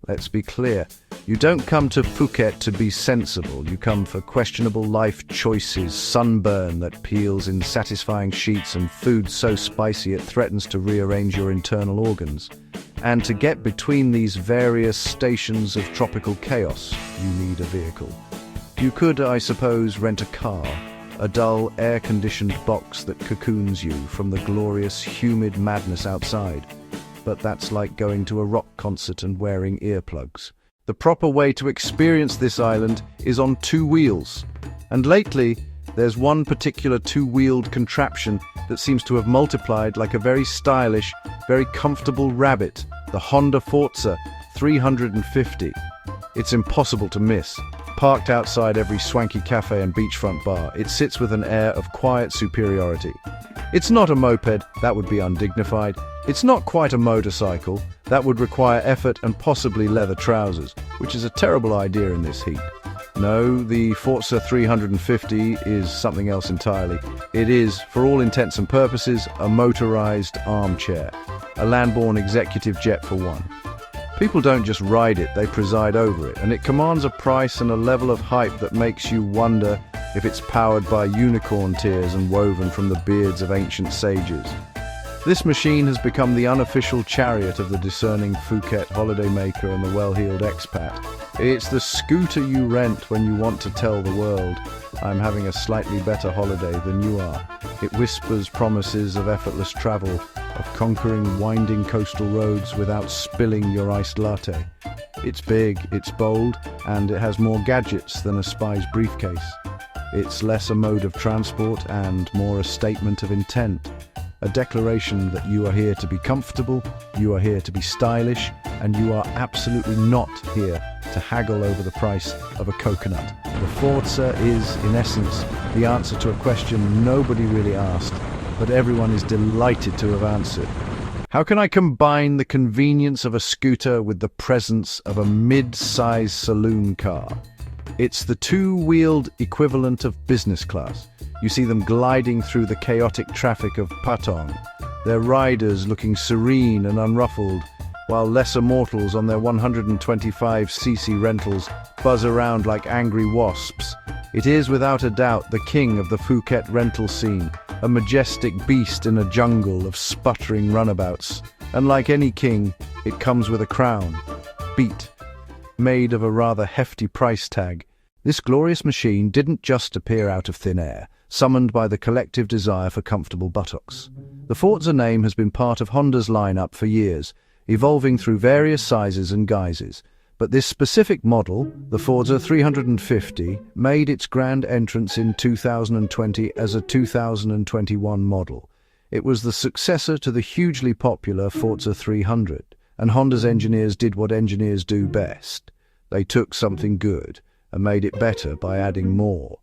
Let's be clear. You don't come to Phuket to be sensible. You come for questionable life choices, sunburn that peels in satisfying sheets, and food so spicy it threatens to rearrange your internal organs. And to get between these various stations of tropical chaos, you need a vehicle. You could, I suppose, rent a car, a dull, air-conditioned box that cocoons you from the glorious, humid madness outside. But that's like going to a rock concert and wearing earplugs. The proper way to experience this island is on two wheels. And lately, there's one particular two-wheeled contraption that seems to have multiplied like a very stylish, very comfortable rabbit, the Honda Forza 350. It's impossible to miss. Parked outside every swanky cafe and beachfront bar, it sits with an air of quiet superiority. It's not a moped, that would be undignified. It's not quite a motorcycle, that would require effort and possibly leather trousers, which is a terrible idea in this heat. No, the Forza 350 is something else entirely. It is, for all intents and purposes, a motorized armchair, a land-borne executive jet for one. People don't just ride it, they preside over it, and it commands a price and a level of hype that makes you wonder if it's powered by unicorn tears and woven from the beards of ancient sages. This machine has become the unofficial chariot of the discerning Phuket holidaymaker and the well-heeled expat. It's the scooter you rent when you want to tell the world, I'm having a slightly better holiday than you are. It whispers promises of effortless travel, of conquering winding coastal roads without spilling your iced latte. It's big, it's bold, and it has more gadgets than a spy's briefcase. It's less a mode of transport and more a statement of intent. A declaration that you are here to be comfortable, you are here to be stylish, and you are absolutely not here to haggle over the price of a coconut. The Forza is, in essence, the answer to a question nobody really asked, but everyone is delighted to have answered. How can I combine the convenience of a scooter with the presence of a mid-size saloon car? It's the two-wheeled equivalent of business class. You see them gliding through the chaotic traffic of Patong, their riders looking serene and unruffled, while lesser mortals on their 125cc rentals buzz around like angry wasps. It is without a doubt the king of the Phuket rental scene, a majestic beast in a jungle of sputtering runabouts. And like any king, it comes with a crown, beat, made of a rather hefty price tag. This glorious machine didn't just appear out of thin air, summoned by the collective desire for comfortable buttocks. The Forza name has been part of Honda's lineup for years, evolving through various sizes and guises. But this specific model, the Forza 350, made its grand entrance in 2020 as a 2021 model. It was the successor to the hugely popular Forza 300, and Honda's engineers did what engineers do best. They took something good and made it better by adding more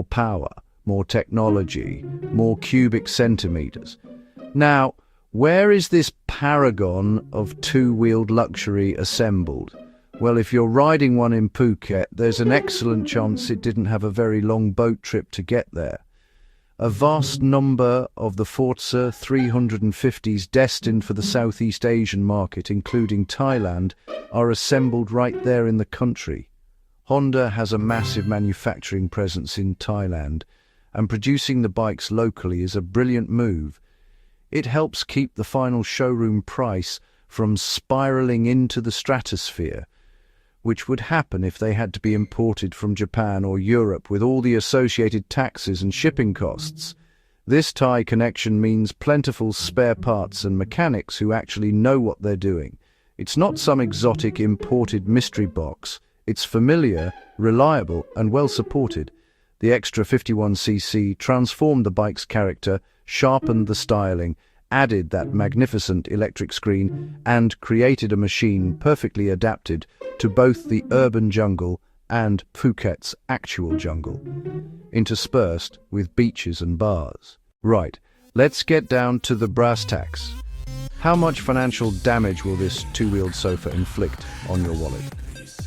power, more technology, more cubic centimeters. Now, where is this paragon of two-wheeled luxury assembled? Well, if you're riding one in Phuket, there's an excellent chance it didn't have a very long boat trip to get there. A vast number of the Forza 350s destined for the Southeast Asian market, including Thailand, are assembled right there in the country. Honda has a massive manufacturing presence in Thailand, and producing the bikes locally is a brilliant move. It helps keep the final showroom price from spiraling into the stratosphere, which would happen if they had to be imported from Japan or Europe with all the associated taxes and shipping costs. This Thai connection means plentiful spare parts and mechanics who actually know what they're doing. It's not some exotic imported mystery box. It's familiar, reliable, and well supported. The extra 51cc transformed the bike's character, sharpened the styling, added that magnificent electric screen, and created a machine perfectly adapted to both the urban jungle and Phuket's actual jungle, interspersed with beaches and bars. Right, let's get down to the brass tacks. How much financial damage will this two-wheeled sofa inflict on your wallet?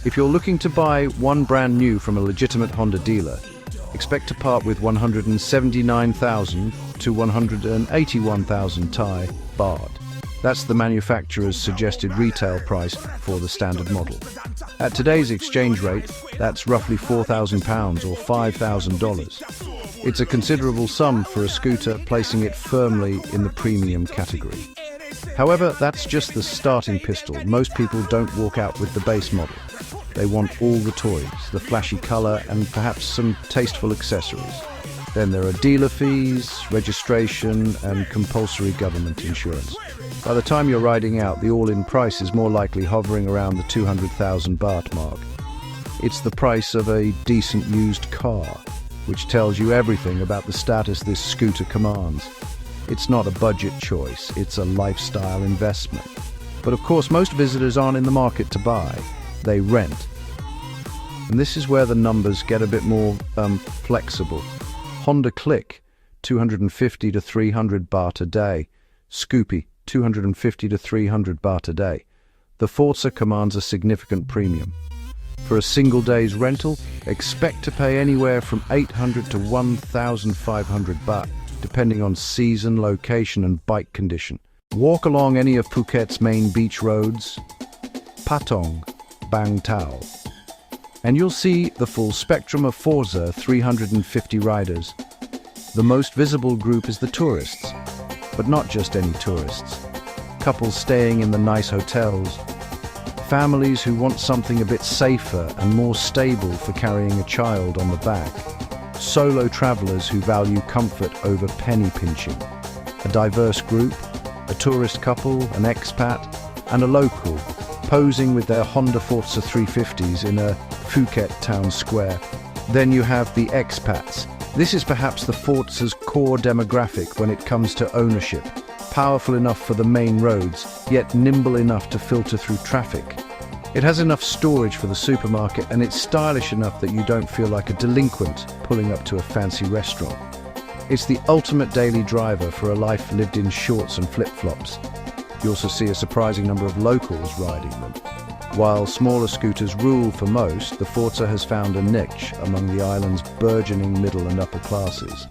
If you're looking to buy one brand new from a legitimate Honda dealer, expect to part with 179,000 to 181,000 Thai baht. That's the manufacturer's suggested retail price for the standard model. At today's exchange rate, that's roughly £4,000 or $5,000. It's a considerable sum for a scooter, placing it firmly in the premium category. However, that's just the starting pistol. Most people don't walk out with the base model. They want all the toys, the flashy color, and perhaps some tasteful accessories. Then there are dealer fees, registration, and compulsory government insurance. By the time you're riding out, the all-in price is more likely hovering around the 200,000 baht mark. It's the price of a decent used car, which tells you everything about the status this scooter commands. It's not a budget choice, it's a lifestyle investment. But of course, most visitors aren't in the market to buy, they rent. And this is where the numbers get a bit more flexible. Honda Click, 250 to 300 baht a day. Scoopy, 250 to 300 baht a day. The Forza commands a significant premium. For a single day's rental, expect to pay anywhere from 800 to 1,500 baht, depending on season, location, and bike condition. Walk along any of Phuket's main beach roads, Patong, Bang Tao, and you'll see the full spectrum of Forza 350 riders. The most visible group is the tourists, but not just any tourists. Couples staying in the nice hotels, families who want something a bit safer and more stable for carrying a child on the back, solo travelers who value comfort over penny pinching, a diverse group, a tourist couple, an expat, and a local, posing with their Honda Forza 350s in a Phuket town square. Then you have the expats. This is perhaps the Forza's core demographic when it comes to ownership. Powerful enough for the main roads, yet nimble enough to filter through traffic. It has enough storage for the supermarket, and it's stylish enough that you don't feel like a delinquent pulling up to a fancy restaurant. It's the ultimate daily driver for a life lived in shorts and flip-flops. You also see a surprising number of locals riding them. While smaller scooters rule for most, the Forza has found a niche among the island's burgeoning middle and upper classes.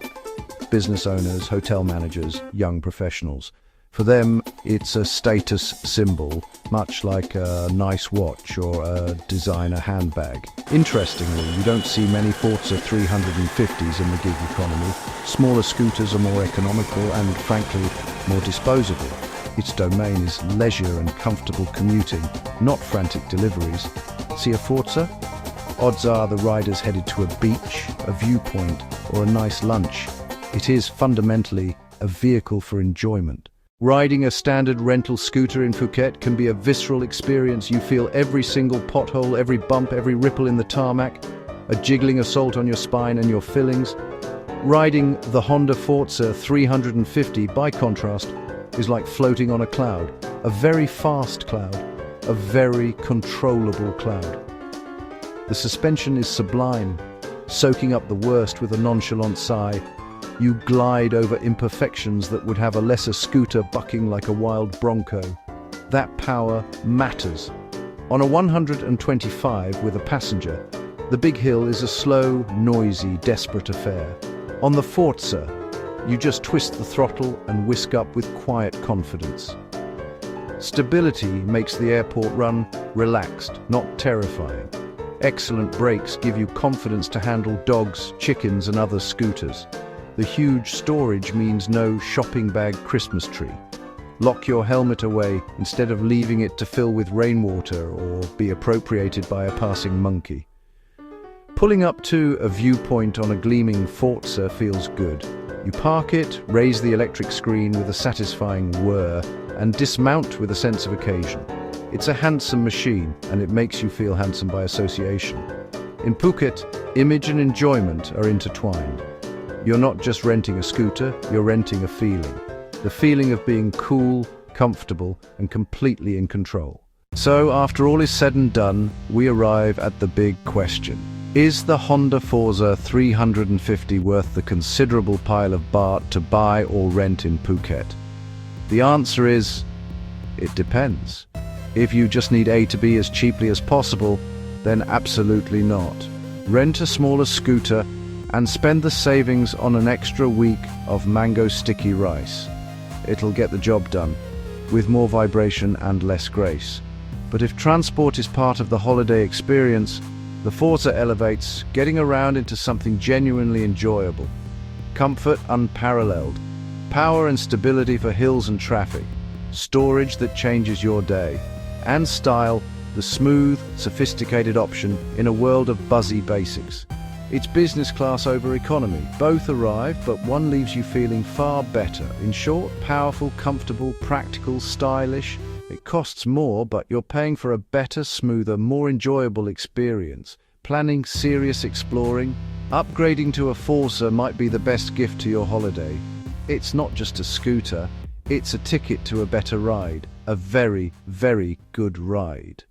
Business owners, hotel managers, young professionals. For them, it's a status symbol, much like a nice watch or a designer handbag. Interestingly, you don't see many Forza 350s in the gig economy. Smaller scooters are more economical and, frankly, more disposable. Its domain is leisure and comfortable commuting, not frantic deliveries. See a Forza? Odds are the rider's headed to a beach, a viewpoint, or a nice lunch. It is fundamentally a vehicle for enjoyment. Riding a standard rental scooter in Phuket can be a visceral experience. You feel every single pothole, every bump, every ripple in the tarmac, a jiggling assault on your spine and your fillings. Riding the Honda Forza 350, by contrast, is like floating on a cloud, a very fast cloud, a very controllable cloud. The suspension is sublime, soaking up the worst with a nonchalant sigh. You glide over imperfections that would have a lesser scooter bucking like a wild bronco. That power matters. On a 125 with a passenger, the big hill is a slow, noisy, desperate affair. On the Forza, you just twist the throttle and whisk up with quiet confidence. Stability makes the airport run relaxed, not terrifying. Excellent brakes give you confidence to handle dogs, chickens, and other scooters. The huge storage means no shopping bag Christmas tree. Lock your helmet away instead of leaving it to fill with rainwater or be appropriated by a passing monkey. Pulling up to a viewpoint on a gleaming Forza feels good. You park it, raise the electric screen with a satisfying whir, and dismount with a sense of occasion. It's a handsome machine, and it makes you feel handsome by association. In Phuket, image and enjoyment are intertwined. You're not just renting a scooter, you're renting a feeling. The feeling of being cool, comfortable, and completely in control. So, after all is said and done, we arrive at the big question. Is the Honda Forza 350 worth the considerable pile of baht to buy or rent in Phuket? The answer is, it depends. If you just need A to B as cheaply as possible, then absolutely not. Rent a smaller scooter and spend the savings on an extra week of mango sticky rice. It'll get the job done. with more vibration and less grace. But if transport is part of the holiday experience, the Forza elevates getting around into something genuinely enjoyable. Comfort unparalleled, power and stability for hills and traffic, storage that changes your day, and style, the smooth, sophisticated option in a world of buzzy basics. It's business class over economy. Both arrive, but one leaves you feeling far better. In short, powerful, comfortable, practical, stylish. It costs more, but you're paying for a better, smoother, more enjoyable experience. Planning serious exploring? Upgrading to a Forza might be the best gift to your holiday. It's not just a scooter, it's a ticket to a better ride. A very, very good ride.